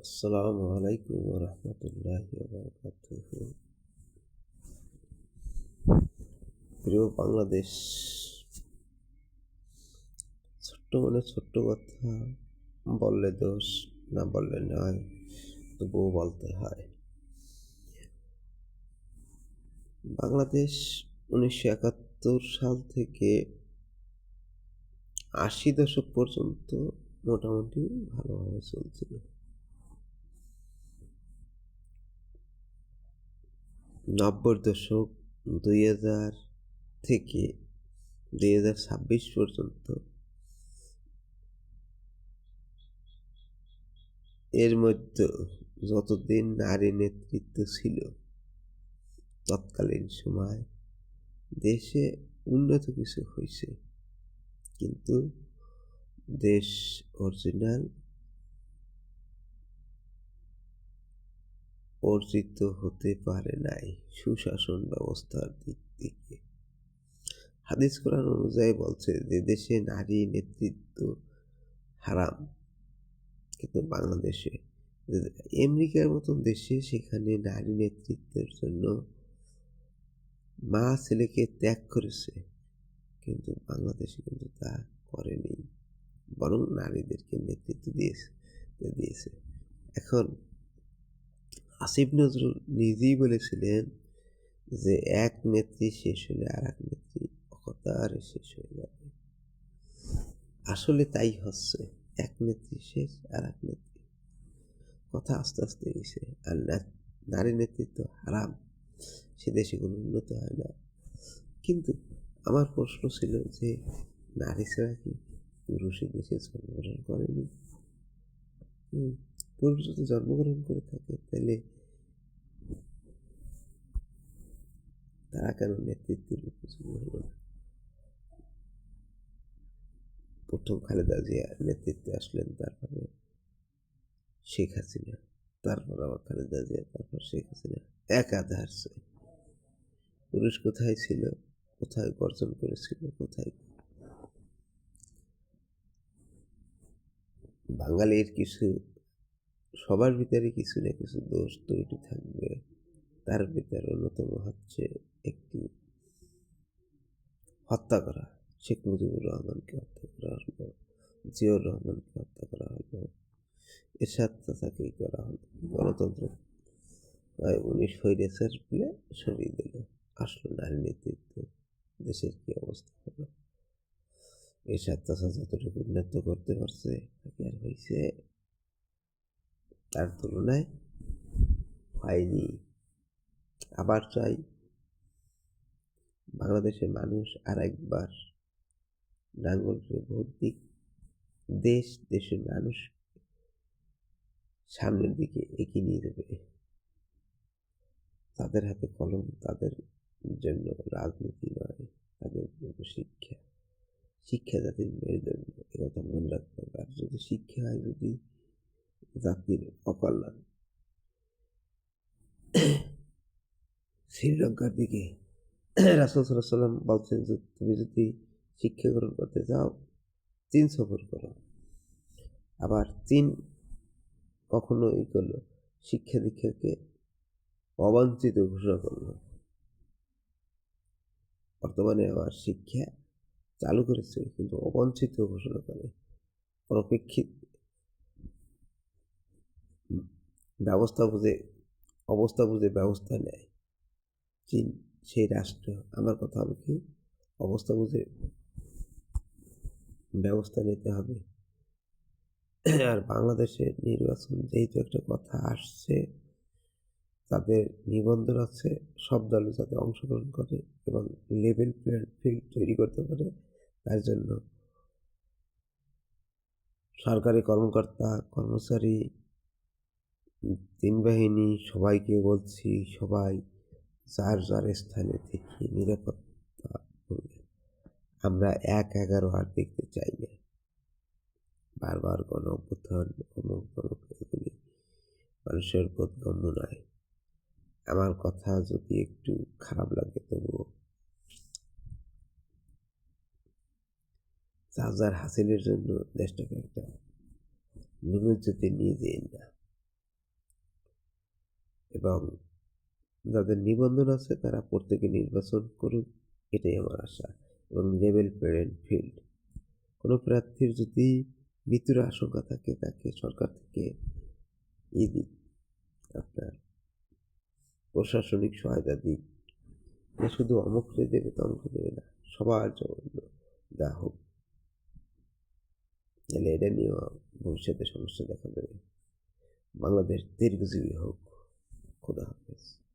আসসালামু আলাইকুম রহমতুল্লাহি বারাকাতুহু। প্রিয় বাংলাদেশ, ছোট্ট মনে ছোট্ট কথা বললে দোষ, না বললে নয়, তবুও বলতে হয়। বাংলাদেশ 1971 সাল থেকে 80 দশক পর্যন্ত মোটামুটি ভালোভাবে চলছিল। 90 দশক, 2000 থেকে 2026 পর্যন্ত এর মধ্যে যতদিন নারী নেতৃত্ব ছিল তৎকালীন সময় দেশে উন্নত কিছু হয়েছে, কিন্তু দেশ অরিজিনাল অর্জিত হতে পারে নাই সুশাসন ব্যবস্থার দিক থেকে। হাদিস কোরআন অনুযায়ী বলছে যে দেশে নারী নেতৃত্ব হারাম, কিন্তু বাংলাদেশে, আমেরিকার মতন দেশে, সেখানে নারী নেতৃত্বের জন্য মা ছেলেকে ত্যাগ করেছে, কিন্তু বাংলাদেশে কিন্তু তা করেনি, বরং নারীদেরকে নেতৃত্ব দিয়েছে। এখন আসিফ নজরুল নিজেই বলেছিলেন যে এক নেত্রী শেষ হলে আর এক নেত্রী অকতারে শেষ হয়ে যাবে। আসলে তাই হচ্ছে, এক নেত্রী শেষ আর এক নেত্রী কথা আস্তে আস্তে গেছে। আর নারী নেতৃত্ব হারাম, সে দেশে কোনো উন্নত হয় না। কিন্তু আমার প্রশ্ন ছিল যে নারী ছাড়া কি পুরুষের দেশে জন্মগ্রহণ করেনি? পুরুষ যদি জন্মগ্রহণ করে থাকে তাহলে তারা কেন নেতৃত্বের উপযোগী হলো না? প্রথম খালেদা জিয়া নেতৃত্বে আসলেন, তারপরে শেখ হাসিনা, তারপর আবার খালেদা জিয়া, তারপর শেখ হাসিনা, একাধারে পুরুষ কোথায় ছিল, কোথায় বর্জন করেছিল, কোথায়? বাঙালির কিছু, সবার ভিতরে কিছু না কিছু দোষ ত্রুটি থাকবে। তার ভিতরে অন্যতম হচ্ছে একটি হত্যা করা। শেখ মুজিবুর রহমানকে হত্যা করা হলো, জিয়াউর রহমানকে হত্যা করা হলো, এরশাদ চাচাকেই করা হলো। গণতন্ত্র উনি স্বৈরাচার বলে সরিয়ে দিল, আসলো নারী নেতৃত্ব। দেশের কি অবস্থা হলো? এরশাদ চাচা যতটুকু উন্নত করতে পারছে, তাকে আর হয়েছে? তার তুলনায় হয়নি। আবার চাই বাংলাদেশের মানুষ আর একবার নাঙ্গলকে ভোট দিক, দেশের মানুষ সামনের দিকে এগিয়ে নিয়ে যাবে। তাদের হাতে কলম, তাদের জন্য রাজনীতি নয়, তাদের জন্য শিক্ষা। শিক্ষা জাতির মেরুদণ্ড, একথা মনে রাখতে হবে। আর যদি শিক্ষা হয় যদি জাতির অকল্যাণ, শ্রীলঙ্কার দিকে রাসূল সাল্লাল্লাহু আলাইহি ওয়াসাল্লাম বলছেন যে তুমি যদি শিক্ষা গ্রহণ করতে যাও, চীন সফর করো। আবার চীন কখনো করলো, শিক্ষা দীক্ষাকে অবাঞ্ছিত ঘোষণা করলো। বর্তমানে আবার শিক্ষা চালু করেছে, কিন্তু অবাঞ্ছিত ঘোষণা করে। অনপেক্ষিত ব্যবস্থা বুঝে, অবস্থা বুঝে ব্যবস্থা নেয় চীন, সেই রাষ্ট্র। আমার কথা হলো কি, অবস্থা বুঝে ব্যবস্থা নিতে হবে। আর বাংলাদেশের নির্বাচন যেহেতু একটা কথা আসছে, তাদের নিবন্ধন আছে, সব দল যাতে অংশগ্রহণ করে এবং লেভেল প্লেইং ফিল্ড তৈরি করতে পারে, তার জন্য সরকারি কর্মকর্তা কর্মচারী, তিন বাহিনী, সবাইকে বলছি, সবাই যার যার স্থানে থেকে নিরাপত্তা করবে। আমরা ১-১১ আর দেখতে চাই না। বারবার গণ অভ্যুত্থান, অমুক তমুক, এগুলি মানুষের বোধগম্য নয়। আমার কথা যদি একটু খারাপ লাগে, তবুও যার হাসিলের জন্য দেশটাকে একটা নিমজ্জতে নিয়ে যেন না। এবং যাদের নিবন্ধন আছে তারা প্রত্যেকে নির্বাচন করুক, এটাই আমার আশা। এবং লেভেল প্লেইং ফিল্ড, কোনো প্রার্থীর যদি মৃত্যুর আশঙ্কা থাকে তাকে সরকার থেকে দিক, আপনার প্রশাসনিক সহায়তা দিক, যে শুধু অমুককে দেবে তমুককে দেবে না, সবার জন্য দেওয়া হোক। তাহলে এটা নিয়েও ভবিষ্যতে সমস্যা দেখা দেবে। বাংলাদেশ দীর্ঘজীবী হোক। খোদা হাফেজ।